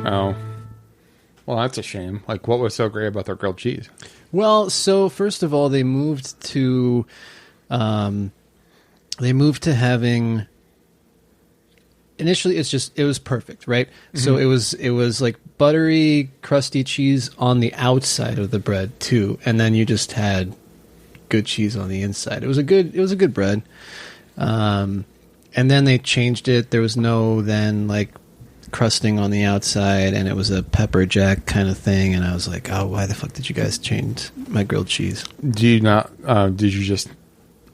Oh. Well, that's a shame. Like, what was so great about their grilled cheese? Well, so first of all, they moved to having. Initially, it was perfect, right? Mm-hmm. So it was like buttery, crusty cheese on the outside of the bread too, and then you just had good cheese on the inside. It was a good bread. And then they changed it. There was no then like crusting on the outside, and it was a pepper jack kind of thing. And I was like, oh, why the fuck did you guys change my grilled cheese? Do you not? Did you just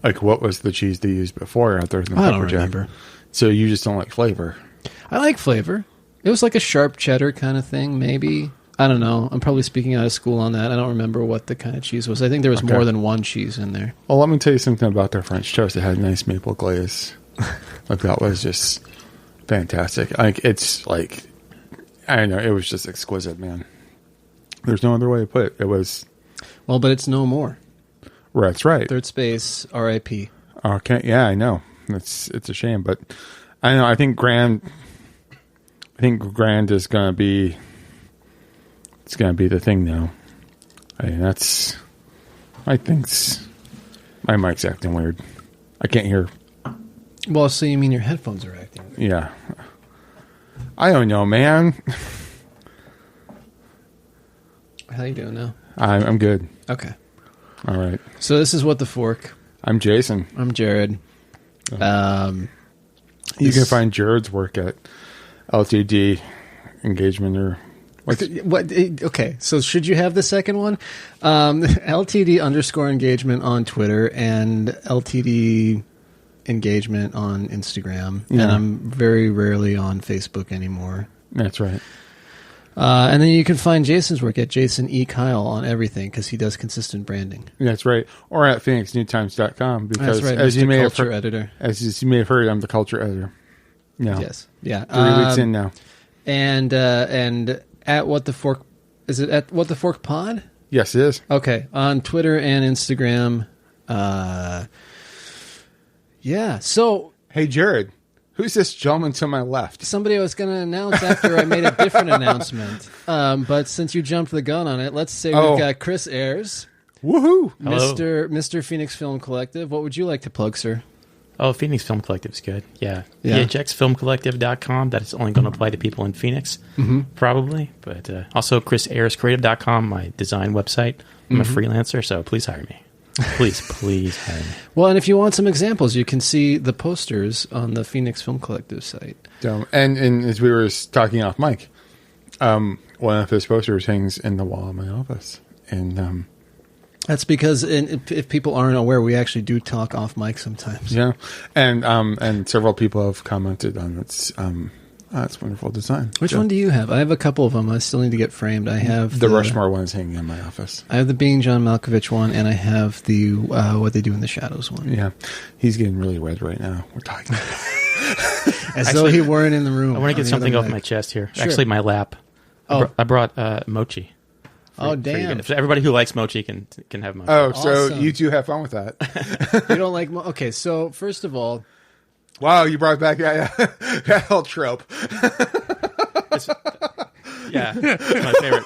like what was the cheese they used before after the pepper I don't jack? remember. So you just don't like flavor? I like flavor. It was like a sharp cheddar kind of thing, maybe. I don't know. I'm probably speaking out of school on that. I don't remember what the kind of cheese was. I think there was more than one cheese in there. Well, let me tell you something about their French toast. It had nice maple glaze. Like that was just fantastic. Like it's like I don't know. It was just exquisite, man. There's no other way to put it. It was. Well, but it's no more. That's right. Third space. R.I.P. Okay. Yeah, I know. It's a shame, but I know. I think Grand is gonna be. It's gonna be the thing now. I mean, my mic's acting weird. I can't hear. Well, so you mean your headphones are acting weird? Yeah. I don't know, man. How you doing now? I'm good. Okay. All right. So this is What the Fork. I'm Jason. I'm Jared. You can find Jared's work at LTD Engagement or what? Okay, so should you have the second one? LTD_engagement on Twitter and LTD engagement on Instagram. Yeah. And I'm very rarely on Facebook anymore. That's right. And then you can find Jason's work at Jason E. Kyle on everything because he does consistent branding. That's right. Or at PhoenixNewTimes.com because that's right, as Mr. you may Culture have Editor. As you may have heard, I'm the culture editor. No. Yes. Yeah. 3 weeks in now. And at What the Fork, is it at What the Fork Pod? Yes, it is. Okay. On Twitter and Instagram. Yeah. So. Hey, Jared. Who's this gentleman to my left? Somebody I was going to announce after I made a different announcement. But since you jumped the gun on it, let's say we've got Chris Ayers. Woohoo! Mr. Phoenix Film Collective. What would you like to plug, sir? Oh, Phoenix Film Collective is good. Yeah. PHXFilmcollective.com. That's only going to apply to people in Phoenix, probably. But also ChrisAyersCreative.com, my design website. I'm a freelancer, so please hire me. Please hire me. Well, and if you want some examples, you can see the posters on the Phoenix Film Collective site. And as we were talking off mic, one of his posters hangs in the wall of my office. And that's because if people aren't aware, we actually do talk off mic sometimes. Yeah, and several people have commented on its wonderful design. Which one do you have? I have a couple of them. I still need to get framed. I have the Rushmore one is hanging in my office. I have the Being John Malkovich one, and I have the What They Do in the Shadows one. Yeah, he's getting really red right now. We're talking as though he weren't in the room. I want to get something off my chest here. Sure. Actually, my lap. I brought mochi. Oh, damn. Everybody who likes mochi can have mochi. Oh, so you two have fun with that. You don't like okay, so first of all... Wow, you brought back that whole trope. Yeah.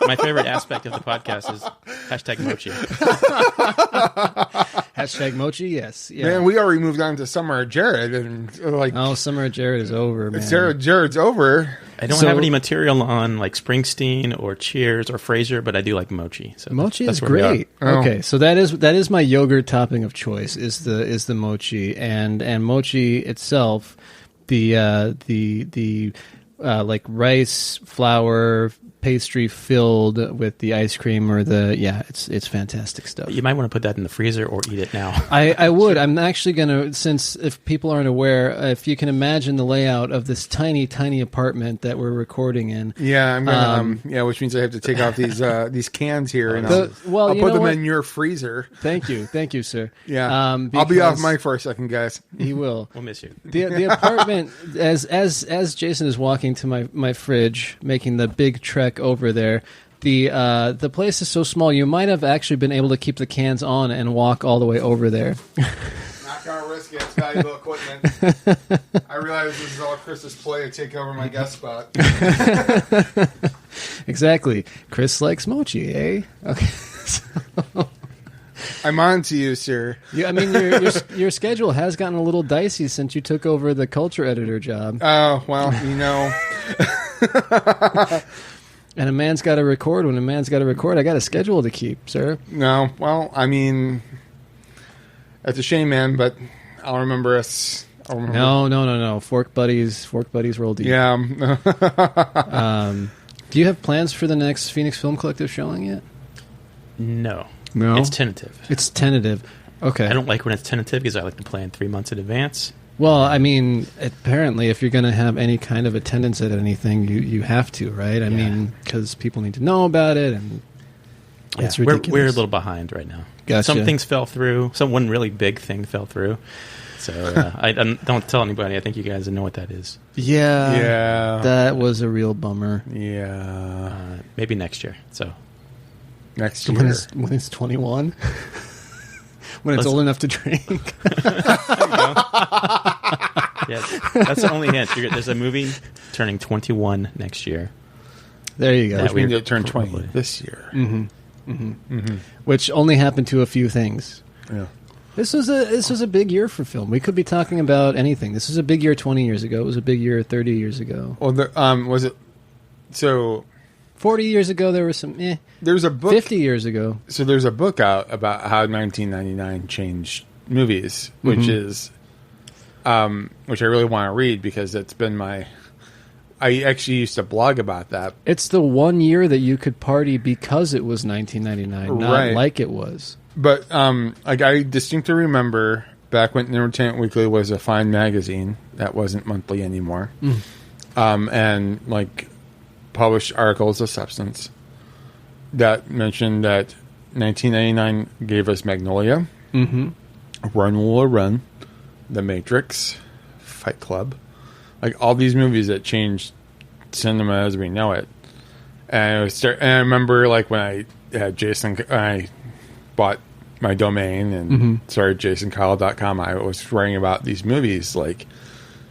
My favorite aspect of the podcast is #mochi. #mochi, yes. Yeah. Man, we already moved on to Summer of Jared. And Summer of Jared is over, man. Jared's over. I don't have any material on like Springsteen or Cheers or Frasier, but I do like mochi. So mochi that's is great. Okay, so that is my yogurt topping of choice is the mochi and mochi itself, the like rice flour pastry filled with the ice cream or it's fantastic stuff. You might want to put that in the freezer or eat it now. I would. I'm actually going to, since if people aren't aware, if you can imagine the layout of this tiny, tiny apartment that we're recording in. Yeah, I'm gonna, which means I have to take off these cans here and I'll put them in your freezer. Thank you, sir. Yeah, I'll be off mic for a second, guys. He will. We'll miss you. The apartment, as Jason is walking to my fridge, making the big trek over there. The place is so small, you might have actually been able to keep the cans on and walk all the way over there. gonna risk it. It's valuable equipment. I realize this is all Chris's play to take over my guest spot. Exactly. Chris likes mochi, eh? Okay. So. I'm on to you, sir. I mean, your schedule has gotten a little dicey since you took over the culture editor job. Oh, well, you know. And a man's got to record. When a man's got to record, I got a schedule to keep, sir. No, well, I mean, that's a shame, man, but I'll remember us. No. Fork buddies roll deep. Yeah. Do you have plans for the next Phoenix Film Collective showing yet? No. It's tentative. Okay. I don't like when it's tentative because I like to plan 3 months in advance. Well, I mean, apparently, if you're going to have any kind of attendance at anything, you have to, right? I mean, because people need to know about it, and it's ridiculous. We're a little behind right now. Gotcha. Some things fell through. One really big thing fell through. So I don't tell anybody. I think you guys know what that is. Yeah. That was a real bummer. Yeah. Maybe next year. So next year. When it's 21? When it's old enough to drink. Yeah, that's the only hint. There's a movie turning 21 next year. There you go. Which means it turned 20 this year. Which only happened to a few things. Yeah. This was a big year for film. We could be talking about anything. This was a big year 20 years ago. It was a big year 30 years ago. Well, was it... So... 40 years ago, there was some... There's a book... 50 years ago. So there's a book out about how 1999 changed movies, which is... which I really want to read because it's been my... I actually used to blog about that. It's the one year that you could party because it was 1999, not like it was. But I distinctly remember back when Entertainment Weekly was a fine magazine that wasn't monthly anymore, and published articles of substance that mentioned that 1999 gave us Magnolia, Run Lola Run, The Matrix, Fight Club, all these movies that changed cinema as we know it. And I remember when I had I bought my domain and started jasonkyle.com, I was writing about these movies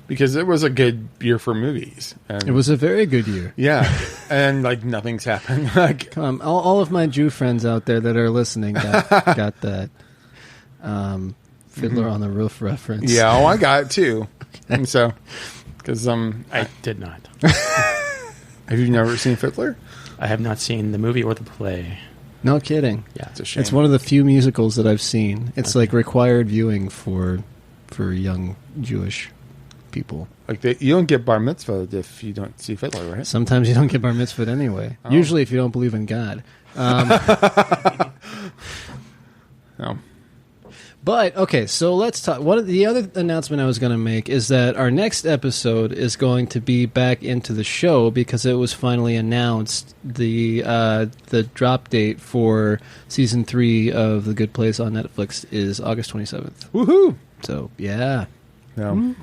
because it was a good year for movies. And it was a very good year. Yeah. And nothing's happened. Come on, all of my Jew friends out there that are listening got that Fiddler on the Roof reference. Yeah, I got it too. Okay. And so, because I did not. Have you never seen Fiddler? I have not seen the movie or the play. No kidding. Yeah, it's a shame. It's one of the few musicals that I've seen. It's required viewing for young Jewish people. You don't get bar mitzvah if you don't see Fiddler, right? Sometimes you don't get bar mitzvah anyway. Oh. Usually, if you don't believe in God. No. But, okay, so let's talk. The other announcement I was going to make is that our next episode is going to be back into the show because it was finally announced the drop date for Season 3 of The Good Place on Netflix is August 27th. Woohoo! So, yeah. No.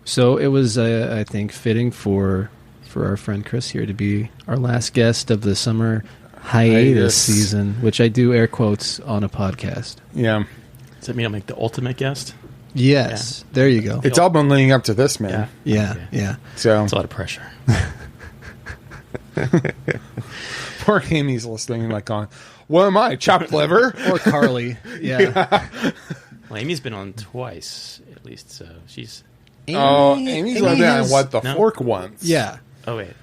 So it was, I think, fitting for our friend Chris here to be our last guest of the summer hiatus season, which I do air quotes on a podcast. Yeah. Does that mean I'll make the ultimate guest? Yes. Yeah. There you go. It's all been leading up to this, man. Yeah. So it's a lot of pressure. Poor Amy's listening going, what am I, chopped liver? Or Carly. Yeah. Well, Amy's been on twice, at least, so she's... Amy's been on the fork once. Yeah. Oh, wait.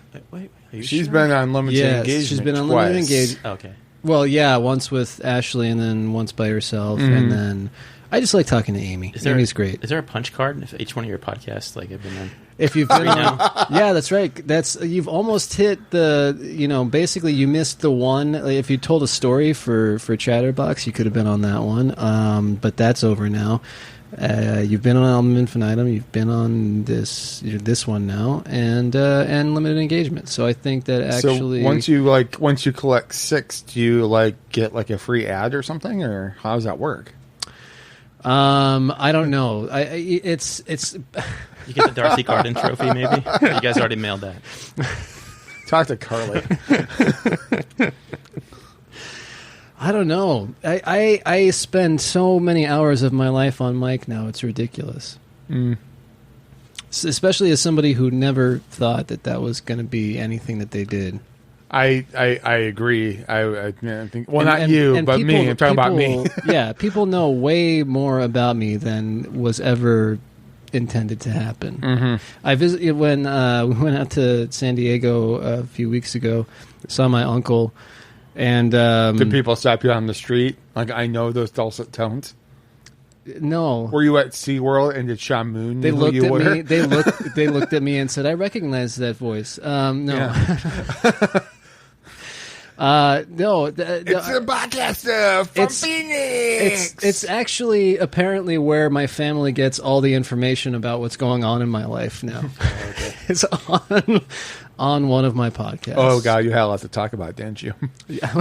She's been on Limited Engagement. She's been on twice. Limited Engagement. Okay. Well, yeah, once with Ashley and then once by herself, and then I just like talking to Amy. Amy's great. Is there a punch card if each one of your podcasts have been on? If you've been on, yeah, that's right. You've almost hit the basically you missed the one. If you told a story for Chatterbox, you could have been on that one. But that's over now. You've been on Album Infinitum. You've been on this one now, and Limited Engagement. So I think that actually, so once you collect 6, do you get a free ad or something, or how does that work? I don't know. It's you get the Darcy Carden trophy, maybe. You guys already mailed that. Talk to Carly. I don't know. I spend so many hours of my life on mic now. It's ridiculous. Especially as somebody who never thought that was going to be anything that they did. I agree. I think not you, but me. I'm talking about me. Yeah, people know way more about me than was ever intended to happen. Mm-hmm. I visited when we went out to San Diego a few weeks ago. Saw my uncle, and did people stop you on the street? Like, I know those dulcet tones. No. Were you at SeaWorld and did Sean Moon know who you were? Me. They looked at me and said, "I recognize that voice." No. Yeah. No, it's a podcast from Phoenix. It's actually apparently where my family gets all the information about what's going on in my life now. Okay. It's on one of my podcasts. Oh God, you had a lot to talk about, didn't you? Yeah.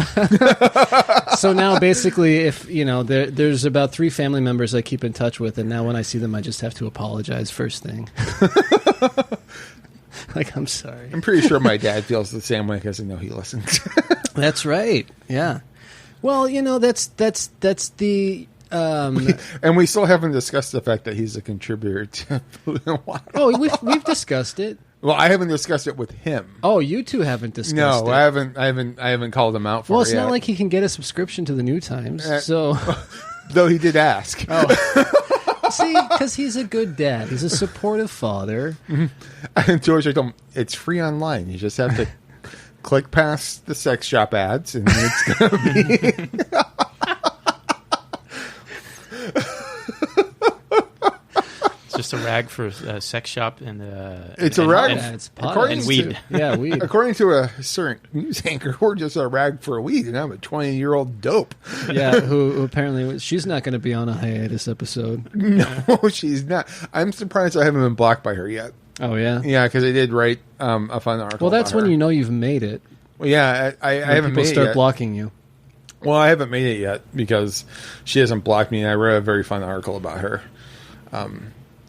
So now, basically, if there's about 3 family members I keep in touch with, and now when I see them, I just have to apologize first thing. Like, I'm sorry. I'm pretty sure my dad feels the same way because I know he listens. That's right. Yeah. Well, that's the. And we still haven't discussed the fact that he's a contributor to Food and Water. Oh, we've discussed it. Well, I haven't discussed it with him. Oh, you two haven't discussed it. No, I haven't called him out for it. Well, it's yet. not like he can get a subscription to the New Times, so. Though he did ask. Oh. See, because he's a good dad. He's a supportive father. Mm-hmm. George, I told him, it's free online. You just have to click past the sex shop ads, and it's going to be... It's just a rag for a sex shop and it's a rag. It's pot and weed. Yeah, weed. According to a certain news anchor, we're just a rag for weed, and I'm a 20-year-old dope. Yeah, who apparently she's not going to be on a hiatus episode. No, she's not. I'm surprised I haven't been blocked by her yet. Oh yeah, yeah, because I did write a fun article. Well, that's about when her. you know you've made it. Well, yeah, I haven't made it People start yet. blocking you. Well, I haven't made it yet because she hasn't blocked me, and I wrote a very fun article about her,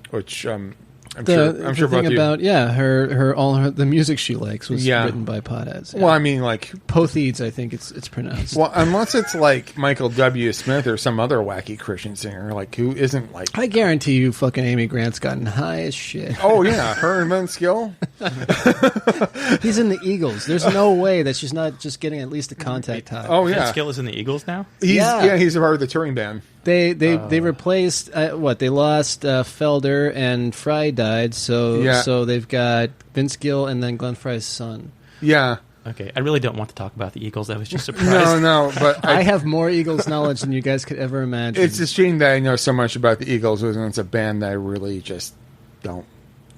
which I'm sure the both thing you. about the music she likes was written by potheads. Yeah. Well, I mean, like Potheads, I think it's pronounced. Well, unless it's like Michael W. Smith or some other wacky Christian singer, like who isn't like. I guarantee you, fucking Amy Grant's gotten high as shit. Oh yeah, her and Vince Gill. He's in the Eagles. There's no way that she's not just getting at least a contact high. Oh yeah, Vince Gill is in the Eagles now. He's a part of the touring band. They replaced they lost Felder and Fry died, so they've got Vince Gill and then Glenn Fry's son. Yeah. Okay, I really don't want to talk about the Eagles. I was just surprised. No, but I have more Eagles knowledge than you guys could ever imagine. It's a shame that I know so much about the Eagles, and it's a band that I really just don't.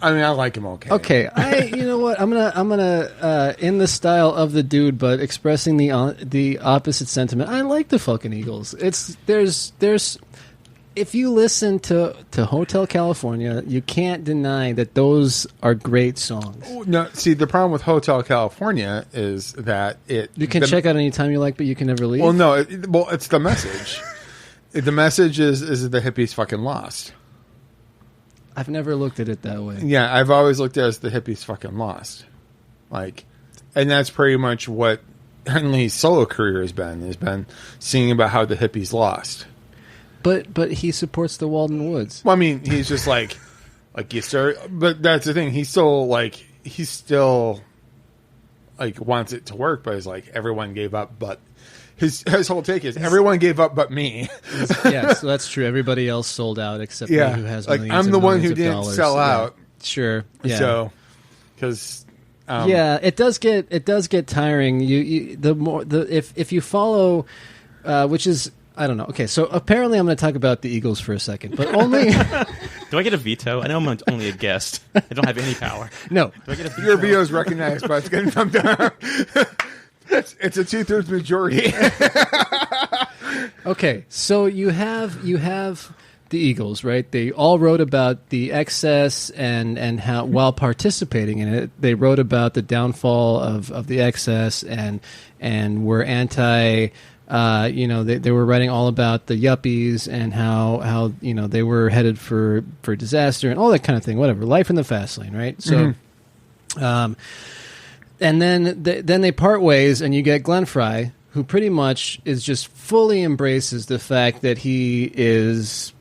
I mean, I like them okay. Okay, you know what? I'm gonna in the style of the dude, but expressing the opposite sentiment. I like the fucking Eagles. There's if you listen to Hotel California, you can't deny that those are great songs. No, see, the problem with Hotel California is that you can check out anytime you like, but you can never leave. Well, no, it's the message. The message is the hippies fucking lost. I've never looked at it that way. Yeah, I've always looked at it as the hippies fucking lost. Like, and that's pretty much what Henley's solo career has been singing about how the hippies lost. But he supports the Walden Woods. Well, I mean, he's just like you start, but that's the thing. He's still wants it to work, but it's like everyone gave up, but his whole take is everyone gave up but me. Yeah, so that's true. Everybody else sold out except me, who has like millions I'm the and one millions who of didn't dollars. sell out. Sure. Yeah. So because it does get tiring. If you follow, which is. I don't know. Okay, so apparently I'm going to talk about the Eagles for a second, but only... Do I get a veto? I know I'm only a guest. I don't have any power. No. Do I get a veto? your veto is recognized, but it's going to come down. It's a 2/3 majority. Okay, so you have the Eagles, right? They all wrote about the excess and how, while participating in it, they wrote about the downfall of the excess and were anti... they were writing all about the yuppies and how they were headed for disaster and all that kind of thing. Whatever, life in the fast lane, right? So, and then they part ways, and you get Glenn Fry, who pretty much is just fully embraces the fact that he is